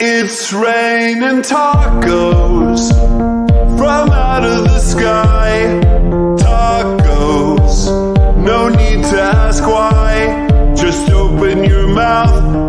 It's raining tacos from out of the sky. Tacos, no need to ask why. Just open your mouth